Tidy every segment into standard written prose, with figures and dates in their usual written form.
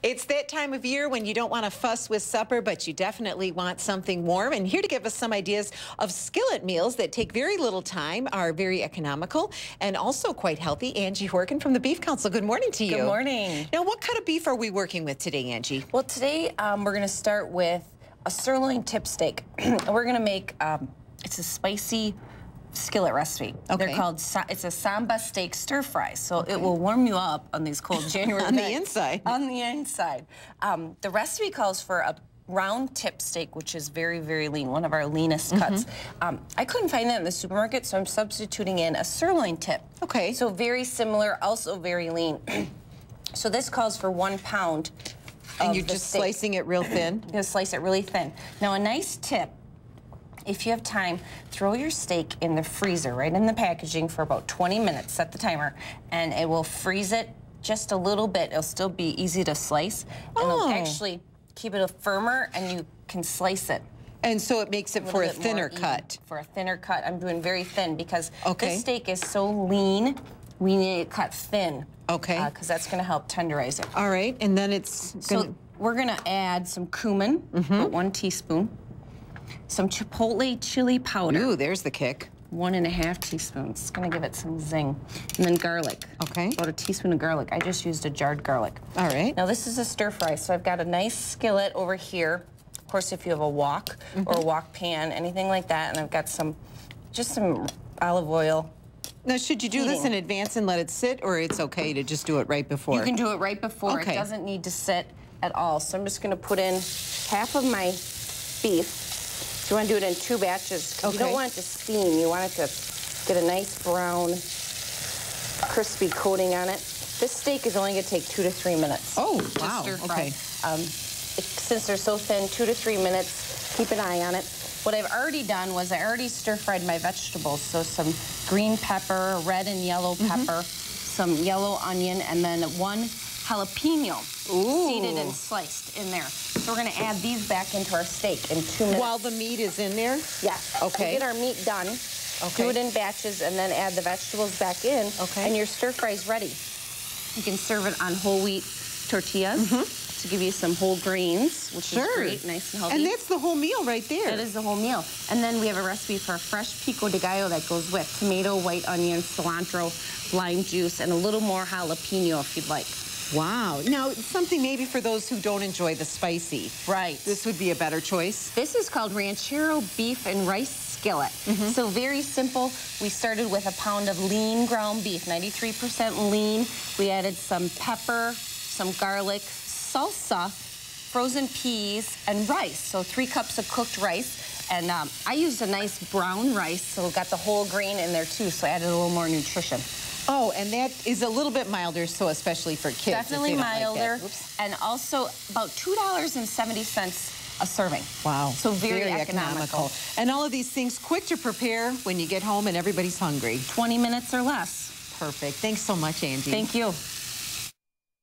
It's that time of year when you don't want to fuss with supper, but you definitely want something warm. And here to give us some ideas of skillet meals that take very little time, are very economical, and also quite healthy, Angie Horkin from the Beef Council. Good morning to you. Good morning. Now, what kind of beef are we working with today, Angie? Well, today we're going to start with a sirloin tip steak. We're going to make, it's a spicy skillet recipe. Okay. They're called, it's a samba steak stir fry, so it will warm you up on these cold January On nights. the inside. On the inside. The recipe calls for a round tip steak, which is very, very lean, one of our leanest cuts. I couldn't find that in the supermarket, so I'm substituting in a sirloin tip. Okay. So very similar, also very lean. So this calls for 1 pound. And you're just slicing it real thin? You're going to slice it really thin. Now, a nice tip, if you have time, throw your steak in the freezer, right in the packaging for about 20 minutes, set the timer, and it will freeze it just a little bit. It'll still be easy to slice, and it'll actually keep it firmer, and you can slice it. And so it makes it for a thinner cut. For a thinner cut. I'm doing very thin because this steak is so lean, we need it cut thin. Okay. Because that's going to help tenderize it. All right, and then it's So we're going to add some cumin, about 1 teaspoon. Some chipotle chili powder. Ooh, there's the kick. 1.5 teaspoons. It's going to give it some zing. And then garlic. Okay. About 1 teaspoon of garlic. I just used a jarred garlic. All right. Now this is a stir fry, so I've got a nice skillet over here. Of course, if you have a wok or a wok pan, anything like that, and I've got just some olive oil. Now, should you do this in advance and let it sit, or it's okay to just do it right before? You can do it right before. Okay. It doesn't need to sit at all. So I'm just going to put in half of my beef. So you want to do it in 2 batches because you don't want it to steam. You want it to get a nice brown, crispy coating on it. This steak is only going to take 2 to 3 minutes. Oh, wow. Stir fry. Okay. Since they're so thin, 2 to 3 minutes. Keep an eye on it. What I've already done was I already stir-fried my vegetables. So some green pepper, red and yellow pepper, some yellow onion, and then 1 jalapeno seeded and sliced in there. So we're going to add these back into our steak in 2 minutes. While the meat is in there? Yes. Okay. We'll get our meat done. Do it in batches and then add the vegetables back in. And your stir-fry's ready. You can serve it on whole wheat tortillas. To give you some whole grains, which is great, nice and healthy. And that's the whole meal right there. That is the whole meal. And then we have a recipe for a fresh pico de gallo that goes with tomato, white onion, cilantro, lime juice, and a little more jalapeno if you'd like. Wow. Now, something maybe for those who don't enjoy the spicy. Right. This would be a better choice. This is called ranchero beef and rice skillet. So very simple. We started with 1 pound of lean ground beef, 93% lean. We added some pepper, some garlic, salsa, frozen peas, and rice. So 3 cups of cooked rice. And I used a nice brown rice, so got the whole grain in there too, so I added a little more nutrition. Oh, and that is a little bit milder, so especially for kids. Definitely milder, and also about $2.70 a serving. Wow. So very economical. And all of these things quick to prepare when you get home and everybody's hungry. 20 minutes or less. Perfect. Thanks so much, Angie. Thank you.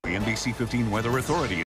The NBC 15 Weather Authority.